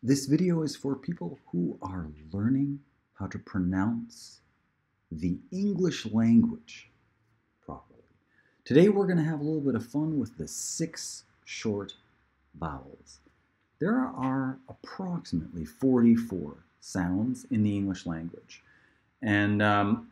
This video is for people who are learning how to pronounce the English language properly. Today we're going to have a little bit of fun with the 6 short vowels. There are approximately 44 sounds in the English language. And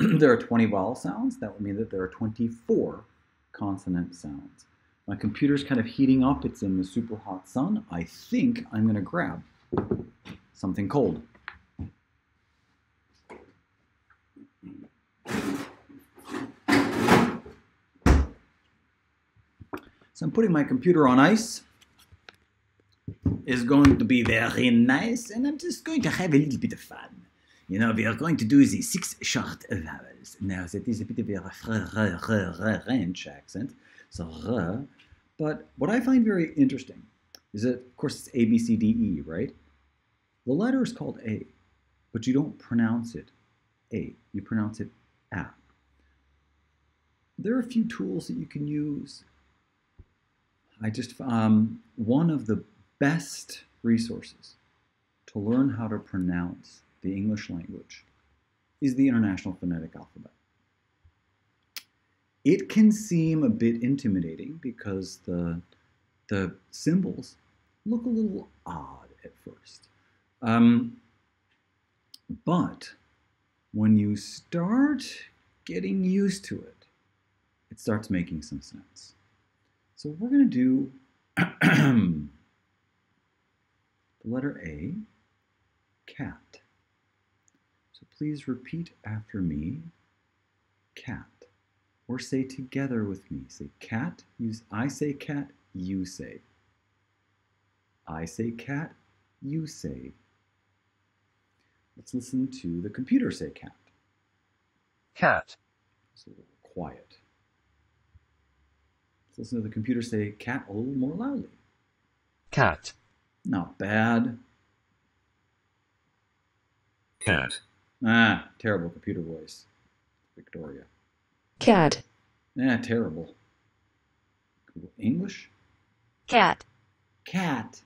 there are 20 vowel sounds. That would mean that there are 24 consonant sounds. My computer's kind of heating up. It's in the super hot sun. I think I'm going to grab something cold. So I'm putting my computer on ice. It's going to be very nice, and I'm just going to have a little bit of fun. You know, we are going to do the 6 short vowels. Now, that is a bit of a French accent, so r. But what I find very interesting is that, of course, it's A, B, C, D, E, right? The letter is called A, but you don't pronounce it A. You pronounce it A. There are a few tools that you can use. I just one of the best resources to learn how to pronounce the English language is the International Phonetic Alphabet. It can seem a bit intimidating because the symbols look a little odd at first. But when you start getting used to it, it starts making some sense. So we're going to do the letter A, cat. So please repeat after me, cat. Or say together with me. Say cat, I say cat, you say. I say cat, you say. Let's listen to the computer say cat. Cat. It's a little quiet. Let's listen to the computer say cat a little more loudly. Cat. Not bad. Cat. Ah, terrible computer voice. Victoria. Cat. Terrible. English? Cat. Cat.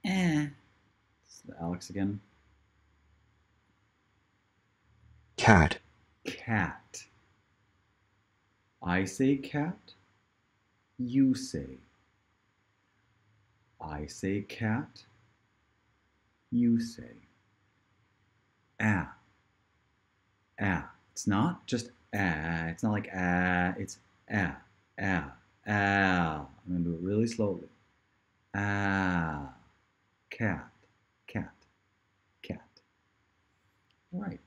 It's Alex again. Cat. Cat. I say cat. You say. I say cat. You say. It's not just it's not like it's I'm going to do it really slowly. Cat, cat, cat. All right.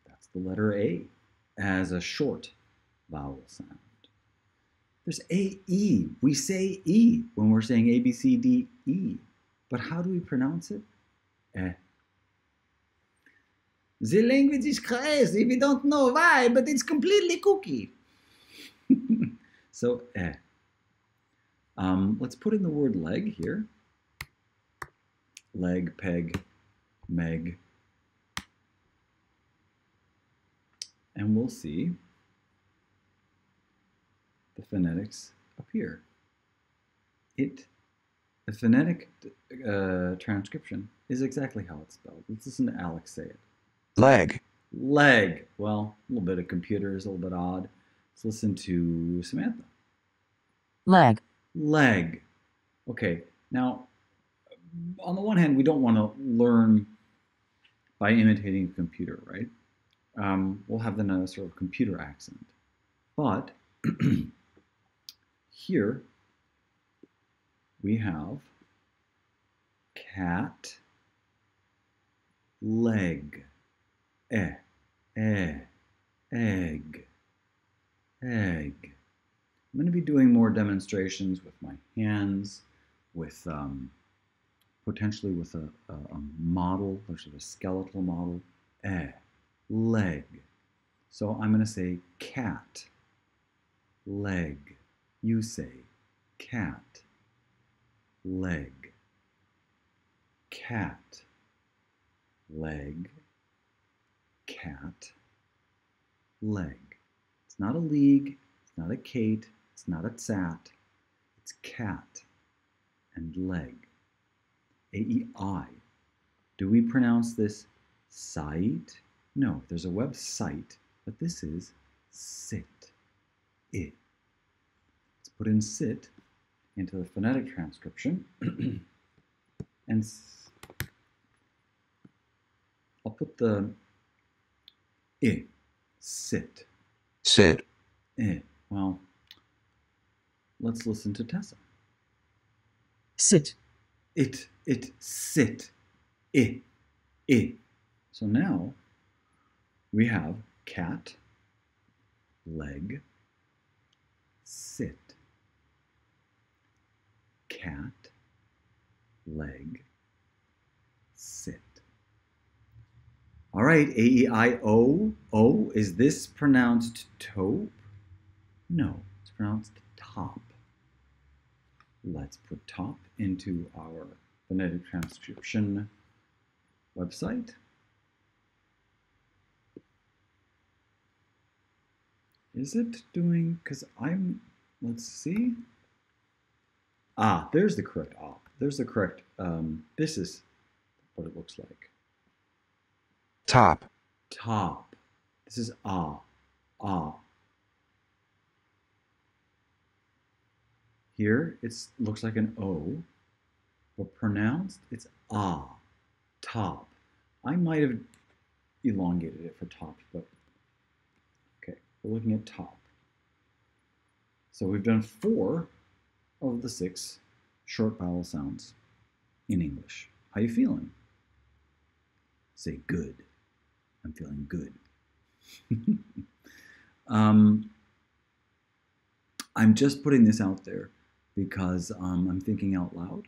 That's the letter A as a short vowel sound. There's A-E. We say E when we're saying A, B, C, D, E. But how do we pronounce it? The language is crazy. We don't know why, but it's completely kooky. So, let's put in the word leg here. Leg, peg, meg. And we'll see the phonetics appear. The phonetic transcription is exactly how it's spelled. Let's listen to Alex say it. Leg. Leg. Well, a little bit of computer is a little bit odd. Let's listen to Samantha. Leg. Leg. Okay, now, on the one hand, we don't want to learn by imitating a computer, right? We'll have then a sort of computer accent. But here we have cat, leg. Egg, egg. I'm going to be doing more demonstrations with my hands, with potentially with a model, or sort of a skeletal model. Leg. So I'm going to say cat, leg. You say cat, leg. Cat, leg. Cat, leg. It's not a league, it's not a Kate, it's not a tzat, it's cat and leg. A-E-I. Do we pronounce this site? No, there's a website, but this is sit. It. Let's put in sit into the phonetic transcription. And I'll put the I, sit. Sit. I. Well, let's listen to Tessa. Sit. It, sit. I. So now we have cat, leg, sit. Cat, leg, sit. All right, A-E-I-O. O, is this pronounced taupe? No, it's pronounced top. Let's put top into our phonetic transcription website. Is it doing, because let's see. Ah, there's the correct ah. There's the correct, this is what it looks like. Top. Top. This is ah, ah. Here, it looks like an O, but pronounced, it's ah, top. I might have elongated it for top, but okay, we're looking at top. So we've done 4 of the 6 short vowel sounds in English. How you feeling? Say good. I'm feeling good. I'm just putting this out there because I'm thinking out loud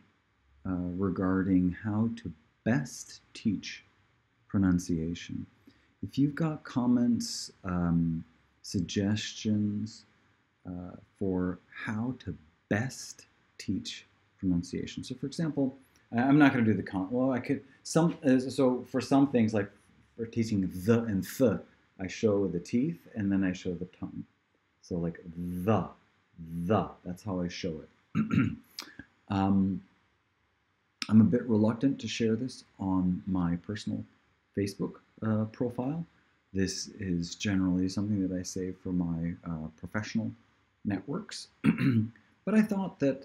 regarding how to best teach pronunciation. If you've got comments, suggestions for how to best teach pronunciation. So for example, I'm not going to do the well, I could, so for some things, like for teaching the and th, I show the teeth and then I show the tongue. So like the, that's how I show it. I'm a bit reluctant to share this on my personal Facebook profile. This is generally something that I save for my professional networks. But I thought that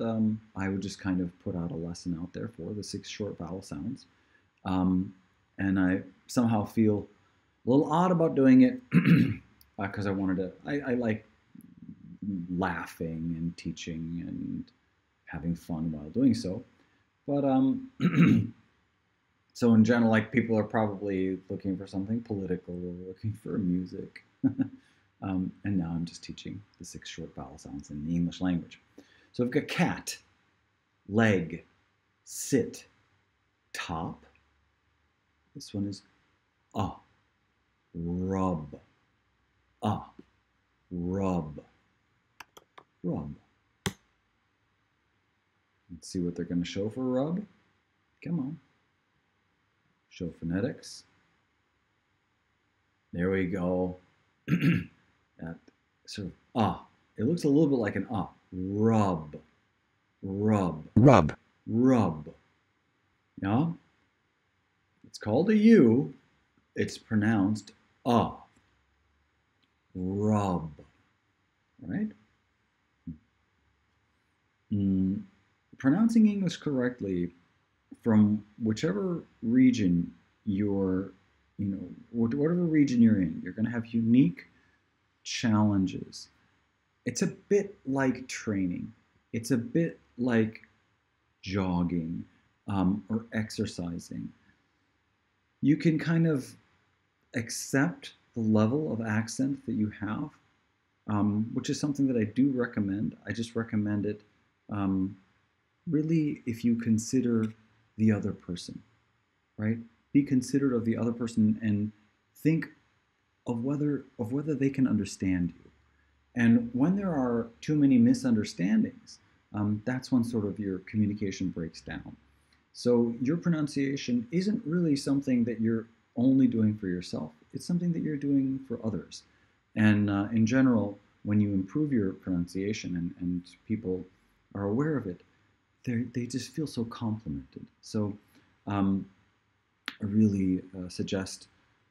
I would just kind of put out a lesson out there for the 6 short vowel sounds. And I somehow feel a little odd about doing it because I wanted to, I like laughing and teaching and having fun while doing so. But so in general, like people are probably looking for something political or looking for music. And now I'm just teaching the 6 short vowel sounds in the English language. So I've got cat, leg, sit, top. This one is rub, rub, rub. Let's see what they're going to show for rub. Come on. Show phonetics. There we go. That sort of it looks a little bit like an rub, rub, Rub. rub. Yeah? It's called a U. It's pronounced rub. Right? Pronouncing English correctly from whichever region you're, whatever region you're in, you're going to have unique challenges. It's a bit like training. It's a bit like jogging or exercising. You can kind of accept the level of accent that you have, which is something that I do recommend. I just recommend it really if you consider the other person, right? Be considerate of the other person and think of whether they can understand you. And when there are too many misunderstandings, that's when sort of your communication breaks down. So your pronunciation isn't really something that you're only doing for yourself. It's something that you're doing for others. And in general, when you improve your pronunciation and people are aware of it, they just feel so complimented. So I really suggest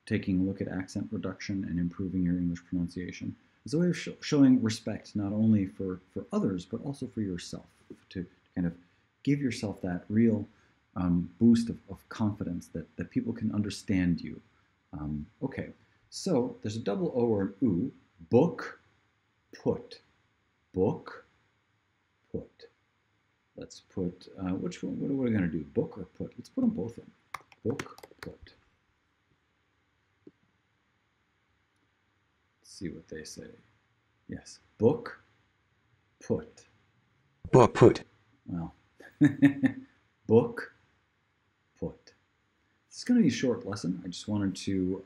taking a look at accent reduction and improving your English pronunciation. It's a way of showing respect not only for others, but also for yourself, to kind of give yourself that real boost of confidence that people can understand you. Okay, so there's a double O or an oo. Book, put. Book, put. Let's put, which one, what are we going to do? Book or put? Let's put them both in. Book, put. Let's see what they say. Yes, book, put. Book put. Well, book, put. This is going to be a short lesson. I just wanted to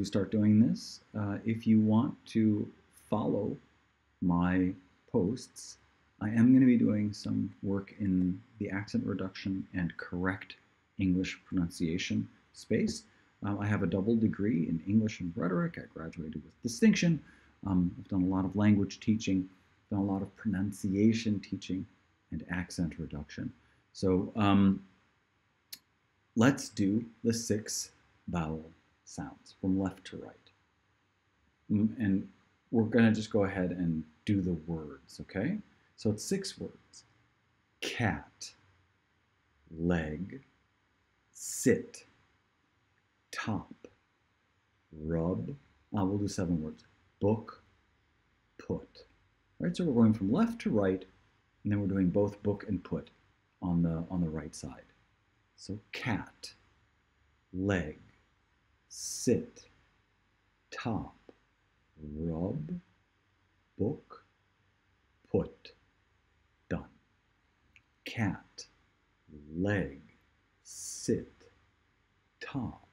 start doing this. If you want to follow my posts, I am going to be doing some work in the accent reduction and correct English pronunciation space. I have a double degree in English and rhetoric. I graduated with distinction. I've done a lot of language teaching, done a lot of pronunciation teaching, and accent reduction. So let's do the 6 vowel sounds from left to right. And we're going to just go ahead and do the words, okay? So it's 6 words. Cat, leg, sit, top, rub. We'll do 7 words. Book, put. All right, so we're going from left to right, and then we're doing both book and put on the right side. So cat, leg, sit, top, rub, book, put. Done. Cat, leg, sit, top,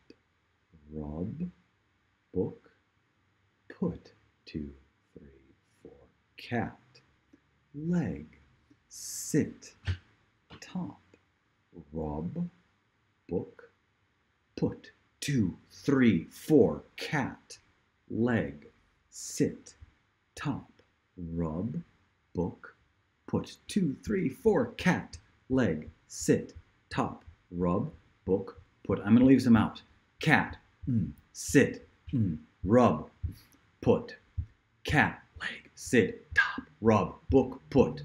rub, book, put. 2, 3, 4. Cat, leg, sit, top, rub, book, put. 2, 3, 4. Cat, leg, sit, top, rub, book, put. 2, 3, 4. Cat, leg, sit, top, rub, book, put. I'm going to leave some out. Cat, sit, rub, put. Cat, leg, sit, top, rub, book, put.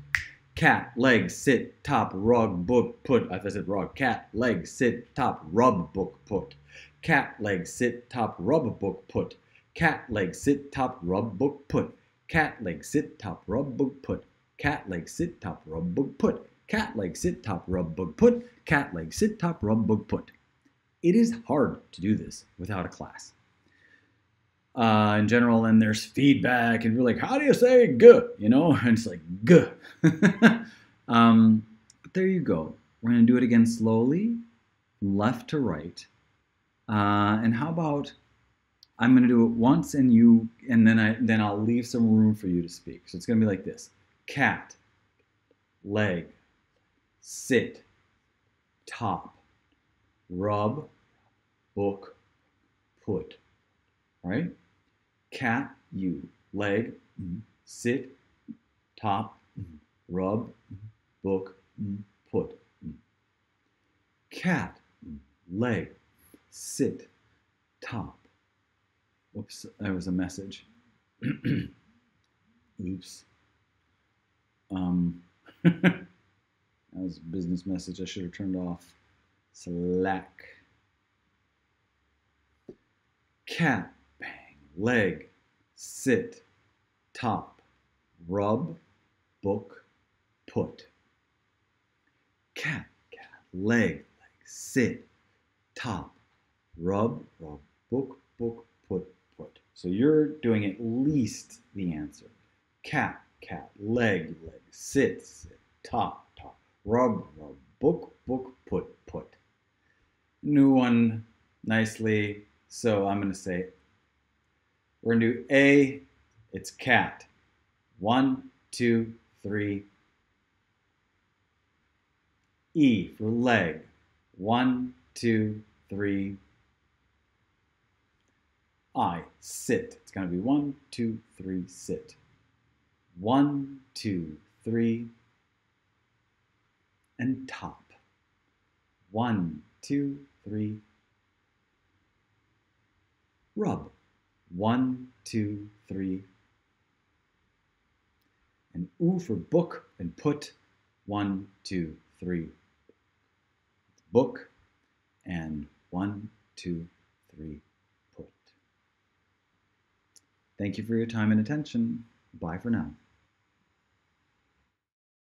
Cat, leg, sit, top, rug, book, put. I said rug. Cat, leg, sit, top, rub, book, put. Cat, leg, sit, top, rub, book, put. Cat, leg, sit, top, rub, book, put. Cat, leg, sit, top, rub, book, put. Cat, leg, sit, top, rub, book, put. Cat, leg, sit, top, rub, book, put. Cat, leg, sit, top, rub, book, put. It is hard to do this without a class. In general, then there's feedback, and we're like, how do you say "g"? You know, and it's like "g." But there you go. We're going to do it again slowly, from left to right. And how about I'm going to do it once, and then I'll leave some room for you to speak. So it's going to be like this: cat, leg, sit, top, rub, book, put. All right? Cat, you, leg, sit, top, rub, book, put. Cat, leg, sit, top. Whoops, that was a message. Oops. That was a business message I should have turned off. Slack. Cat, bang, leg, sit, top, rub, book, put. Cat, leg, sit, top, rub, book, put. So you're doing at least the answer. Cat, leg, sit, top, rub, book, put. New one, nicely. So I'm going to say, we're going to do A, it's cat. 1, 2, 3. E for leg. 1, 2, 3. I, sit. It's going to be 1, 2, 3, sit. 1, 2, 3. And top. 1, 2, 3. Rub. 1, 2, 3. And oo for book and put. 1, 2, 3. Book and 1, 2, 3. Put. Thank you for your time and attention. Bye for now.